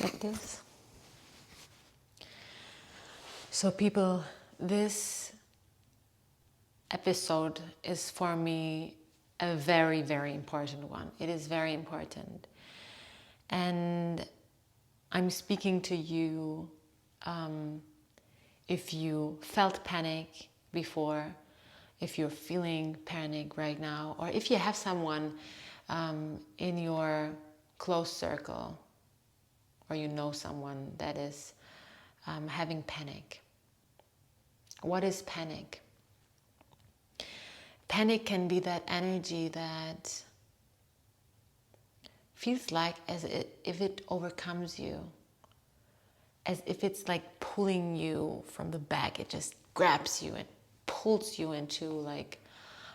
like this. So people, this episode is for me a very, very important one. It is very important. And I'm speaking to you if you felt panic before, if you're feeling panic right now, or if you have someone in your close circle, or you know someone that is having panic. What is panic? Panic can be that energy that feels like if it overcomes you, as if it's like pulling you from the back. It just grabs you and pulls you into, like,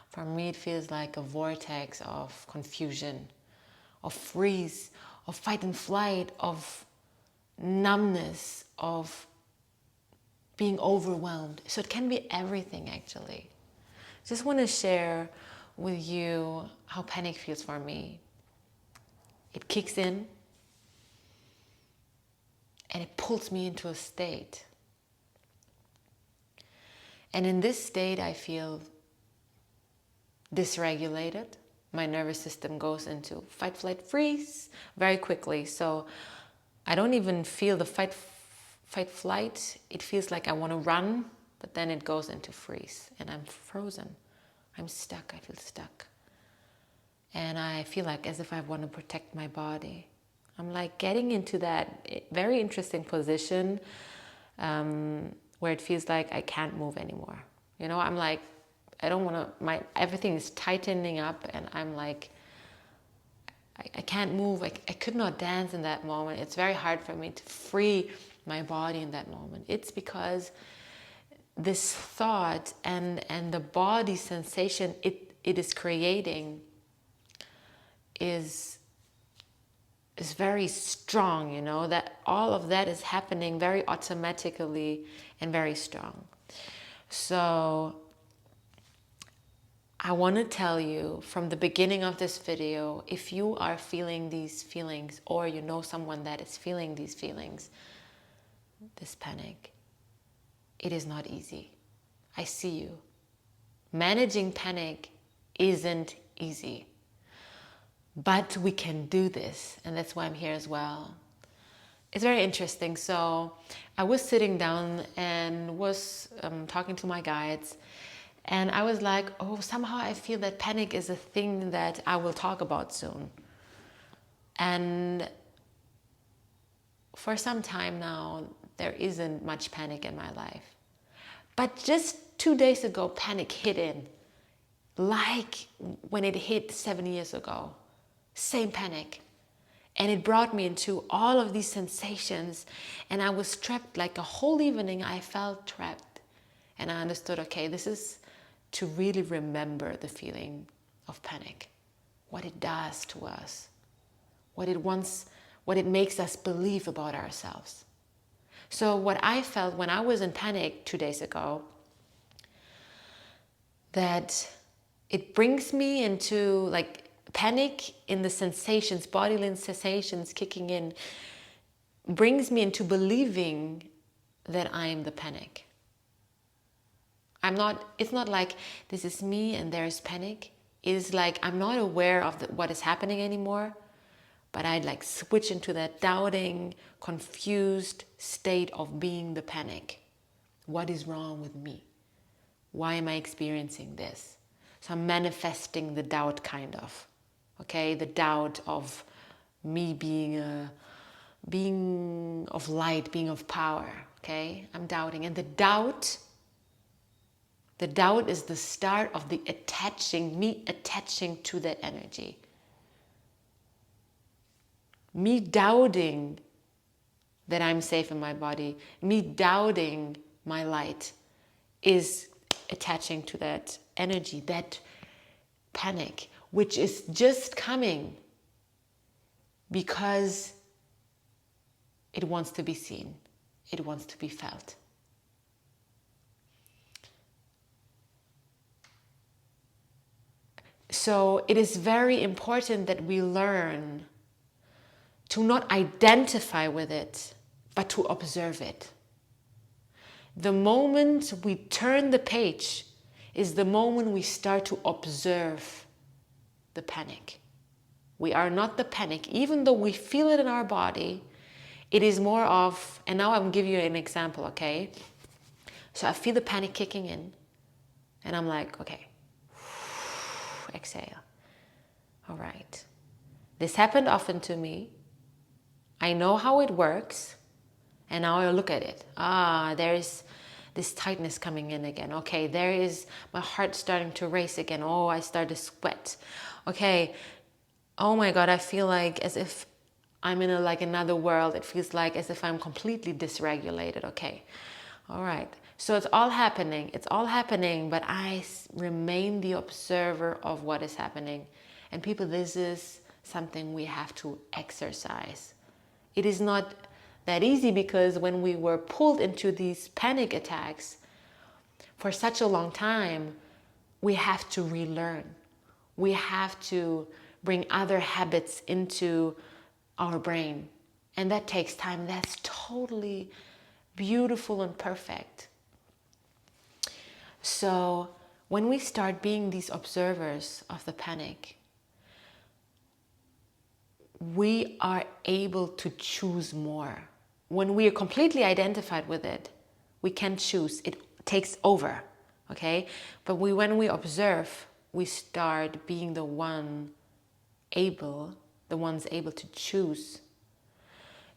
for me it feels like a vortex of confusion, of freeze, of fight and flight, of numbness, of being overwhelmed. So it can be everything, actually. Just want to share with you how panic feels for me. It kicks in and it pulls me into a state. And in this state, I feel dysregulated. My nervous system goes into fight, flight, freeze very quickly. So I don't even feel the fight, flight. It feels like I want to run, but then it goes into freeze and I'm frozen. I'm stuck. I feel stuck. And I feel like as if I want to protect my body. I'm like getting into that very interesting position where it feels like I can't move anymore. You know, I'm like, I don't want to, everything is tightening up and I'm like, I can't move. I could not dance in that moment. It's very hard for me to free my body in that moment. It's because this thought and the body sensation it is creating is very strong, you know, that all of that is happening very automatically and very strong. So I want to tell you from the beginning of this video, if you are feeling these feelings or you know someone that is feeling these feelings, this panic, it is not easy. I see you. Managing panic isn't easy. But we can do this, and that's why I'm here as well. It's very interesting. So I was sitting down and was talking to my guides, and I was like, oh, somehow I feel that panic is a thing that I will talk about soon. And for some time now, there isn't much panic in my life. But just 2 days ago, panic hit in, like when it hit 7 years ago. Same panic. And it brought me into all of these sensations, and I was trapped. Like a whole evening I felt trapped, and I understood, okay, this is to really remember the feeling of panic, what it does to us, what it makes us believe about ourselves. So what I felt when I was in panic 2 days ago, that it brings me into, like, panic in the sensations, bodily sensations kicking in, brings me into believing that I am the panic. It's not like this is me and there's panic. It is like I'm not aware of what is happening anymore, but I like switch into that doubting, confused state of being the panic. What is wrong with me? Why am I experiencing this? So I'm manifesting the doubt, kind of. Okay, the doubt of me being of light, being of power. Okay, I'm doubting, and the doubt is the start of me attaching to that energy. Me doubting that I'm safe in my body, me doubting my light, is attaching to that energy, that panic, which is just coming because it wants to be seen, it wants to be felt. So it is very important that we learn to not identify with it, but to observe it. The moment we turn the page is the moment we start to observe the panic. We are not the panic, even though we feel it in our body. It is more of, and now I'm giving you an example, okay? So I feel the panic kicking in, and I'm like, okay, exhale. All right. This happened often to me. I know how it works, and now I look at it. There is this tightness coming in again. Okay, there is my heart starting to race again. Oh, I start to sweat. Okay, oh my God, I feel like as if I'm in another world. It feels like as if I'm completely dysregulated. Okay, all right. So it's all happening, but I remain the observer of what is happening. And people, this is something we have to exercise. It is not that easy, because when we were pulled into these panic attacks for such a long time, we have to relearn. We have to bring other habits into our brain. And that takes time. That's totally beautiful and perfect. So when we start being these observers of the panic, we are able to choose more. When we are completely identified with it, we can choose. It takes over, okay? But when we observe, we start being the ones able to choose.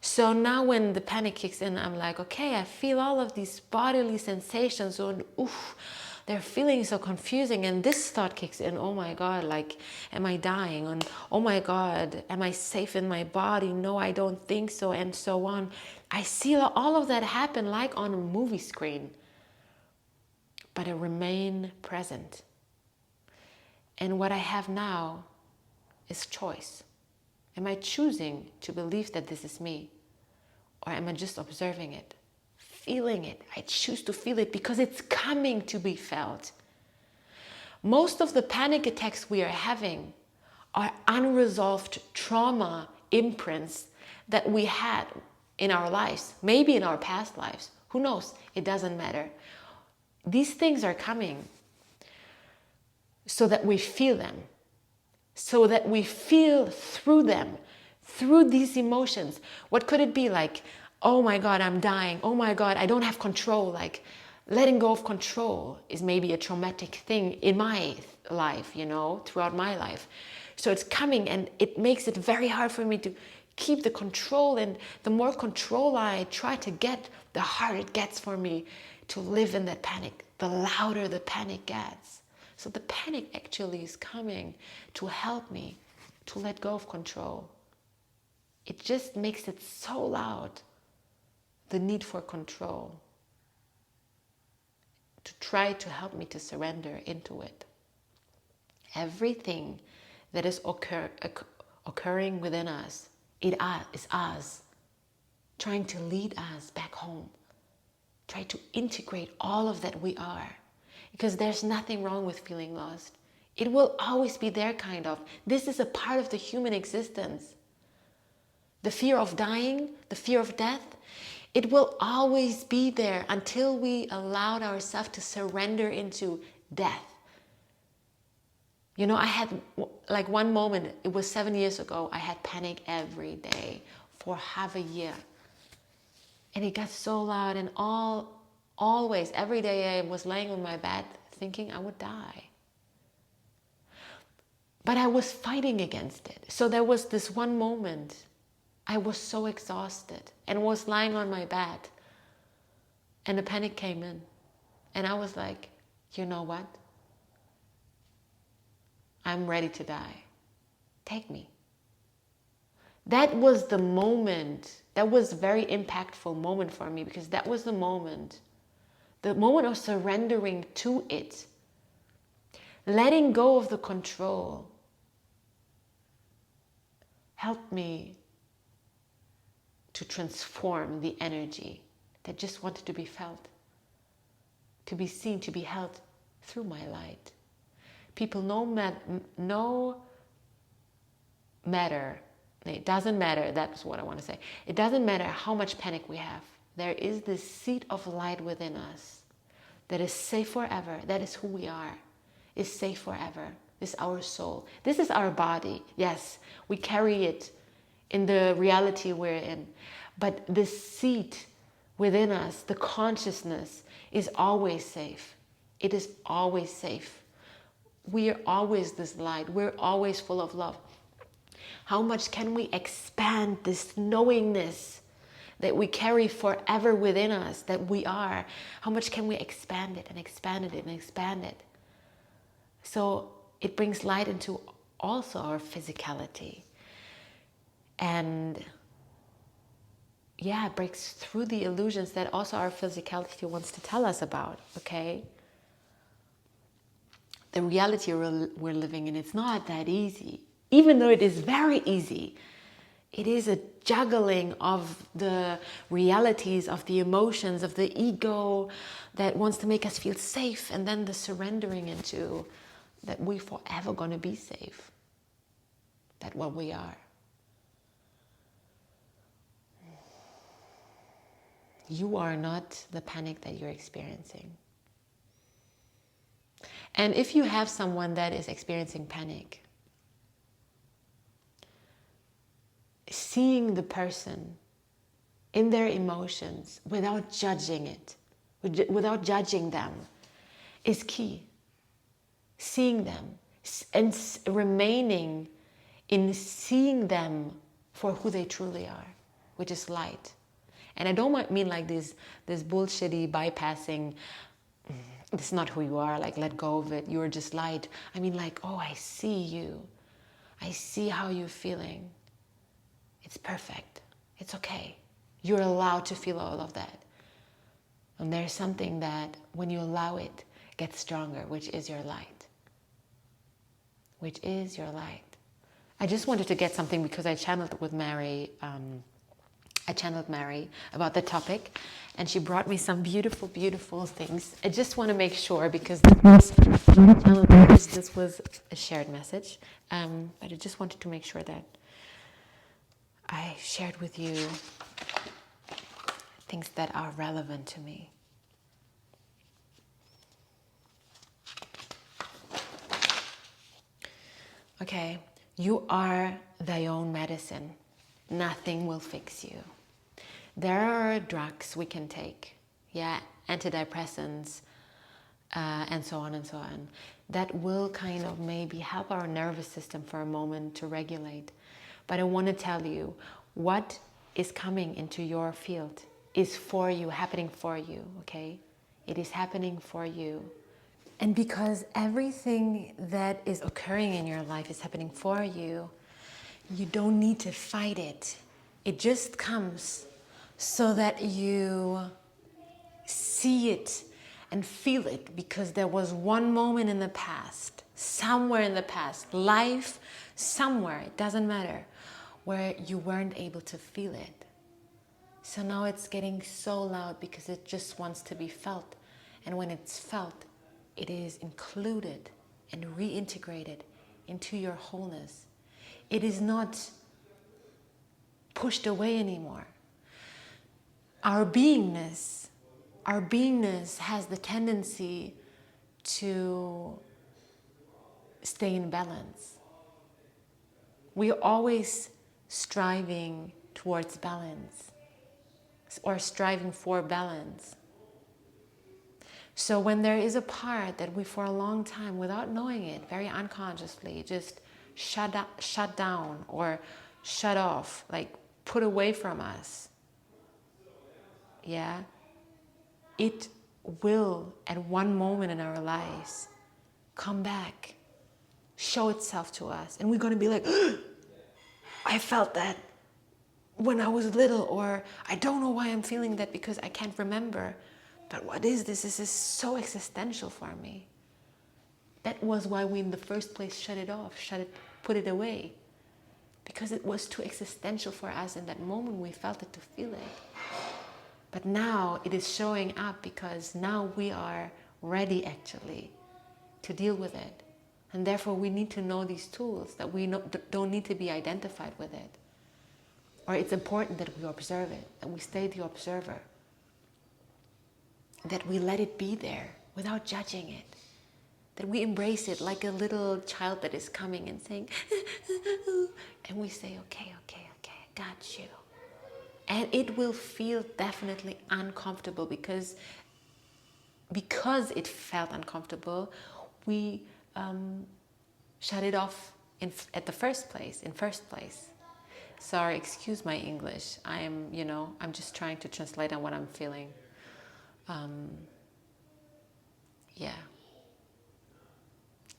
So now when the panic kicks in, I'm like, okay, I feel all of these bodily sensations, and they're feeling so confusing. And this thought kicks in, oh my God, like, am I dying? And oh my God, am I safe in my body? No, I don't think so, and so on. I see all of that happen like on a movie screen. But I remain present. And what I have now is choice. Am I choosing to believe that this is me? Or am I just observing it, feeling it? I choose to feel it because it's coming to be felt. Most of the panic attacks we are having are unresolved trauma imprints that we had in our lives, maybe in our past lives. Who knows? It doesn't matter. These things are coming so that we feel them, so that we feel through them, through these emotions. What could it be? Like, oh my God, I'm dying. Oh my God, I don't have control. Like, letting go of control is maybe a traumatic thing in my life, throughout my life. So it's coming, and it makes it very hard for me to keep the control. And the more control I try to get, the harder it gets for me to live in that panic, the louder the panic gets. So the panic actually is coming to help me to let go of control. It just makes it so loud, the need for control, to try to help me to surrender into it. Everything that is occurring within us, it is us trying to lead us back home. Try to integrate all of that we are. Because there's nothing wrong with feeling lost. It will always be there, kind of. This is a part of the human existence. The fear of dying, the fear of death, it will always be there until we allowed ourselves to surrender into death. I had like one moment, it was 7 years ago, I had panic every day for half a year. And it got so loud, and always, every day I was laying on my bed thinking I would die. But I was fighting against it. So there was this one moment I was so exhausted and was lying on my bed, and the panic came in. And I was like, you know what? I'm ready to die. Take me. That was the moment. That was a very impactful moment for me, because that was the moment of surrendering to it, letting go of the control, helped me to transform the energy that just wanted to be felt, to be seen, to be held through my light. People, no matter It doesn't matter, that's what I want to say. It doesn't matter how much panic we have. There is this seed of light within us that is safe forever. That is who we are. Is safe forever. This is our soul. This is our body. Yes, we carry it in the reality we're in. But this seed within us, the consciousness, is always safe. It is always safe. We are always this light. We're always full of love. How much can we expand this knowingness that we carry forever within us, that we are? How much can we expand it and expand it and expand it? So it brings light into also our physicality. And yeah, it breaks through the illusions that also our physicality wants to tell us about, okay? The reality we're living in, it's not that easy. Even though it is very easy, it is a juggling of the realities, of the emotions, of the ego that wants to make us feel safe, and then the surrendering into that we're forever going to be safe. That's what we are. You are not the panic that you're experiencing. And if you have someone that is experiencing panic, seeing the person in their emotions without judging it, without judging them, is key. Seeing them and remaining in seeing them for who they truly are, which is light. And I don't mean like this bullshitty bypassing, this is not who you are, like let go of it, you're just light. I mean like, oh, I see you. I see how you're feeling. It's perfect. It's okay. You're allowed to feel all of that. And there's something that when you allow it, gets stronger, which is your light. Which is your light. I just wanted to get something because I channeled with Mary. I channeled Mary about the topic, and she brought me some beautiful, beautiful things. I just want to make sure because this was a shared message, but I just wanted to make sure that I shared with you things that are relevant to me. Okay, you are thy own medicine. Nothing will fix you. There are drugs we can take, yeah, antidepressants, and so on and so on, that will kind of maybe help our nervous system for a moment to regulate. But I want to tell you, what is coming into your field is for you, happening for you, okay? It is happening for you. And because everything that is occurring in your life is happening for you, you don't need to fight it. It just comes so that you see it and feel it, because there was one moment in the past, somewhere in the past, life, somewhere, it doesn't matter, where you weren't able to feel it. So now it's getting so loud because it just wants to be felt. And when it's felt, it is included and reintegrated into your wholeness. It is not pushed away anymore. Our beingness has the tendency to stay in balance. We are always striving towards balance or striving for balance. So when there is a part that we for a long time, without knowing it, very unconsciously, just shut down or shut off, like put away from us, yeah, it will at one moment in our lives come back, show itself to us, and we're going to be like, I felt that when I was little, or I don't know why I'm feeling that because I can't remember. But what is this? This is so existential for me. That was why we in the first place shut it off, put it away. Because it was too existential for us in that moment. We felt it to feel it. But now it is showing up because now we are ready actually to deal with it. And therefore we need to know these tools, that we don't need to be identified with it. Or it's important that we observe it, that we stay the observer, that we let it be there without judging it, that we embrace it like a little child that is coming and saying, and we say, okay, okay, okay, I got you. And it will feel definitely uncomfortable because it felt uncomfortable, we shut it off in first place. Sorry, excuse my English. I'm just trying to translate on what I'm feeling. Yeah.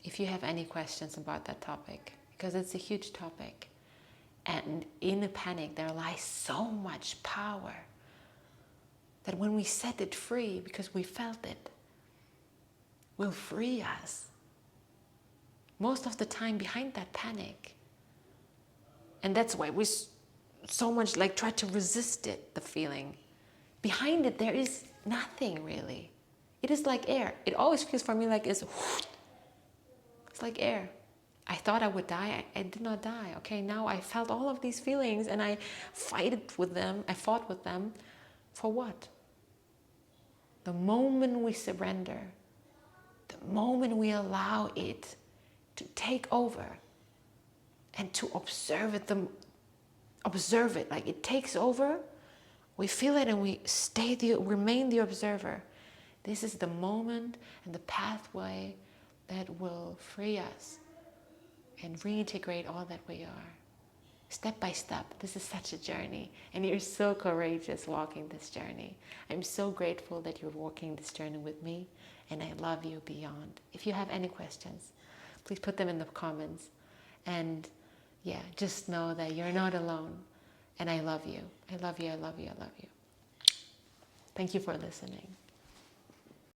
If you have any questions about that topic, because it's a huge topic, and in a panic there lies so much power that when we set it free, because we felt it, will free us. Most of the time behind that panic, and that's why we so much try to resist it, the feeling. Behind it there is nothing really. It is like air. It always feels for me like it's like air. I thought I would die. I did not die. Okay, now I felt all of these feelings and I fought with them. For what? The moment we surrender, the moment we allow it to take over and to observe it, like it takes over, we feel it and we remain the observer. This is the moment and the pathway that will free us and reintegrate all that we are. Step by step. This is such a journey, and you're so courageous walking this journey. I'm so grateful that you're walking this journey with me, and I love you beyond. If you have any questions, please put them in the comments. And yeah, just know that you're not alone, and I love you. I love you, I love you, I love you. Thank you for listening.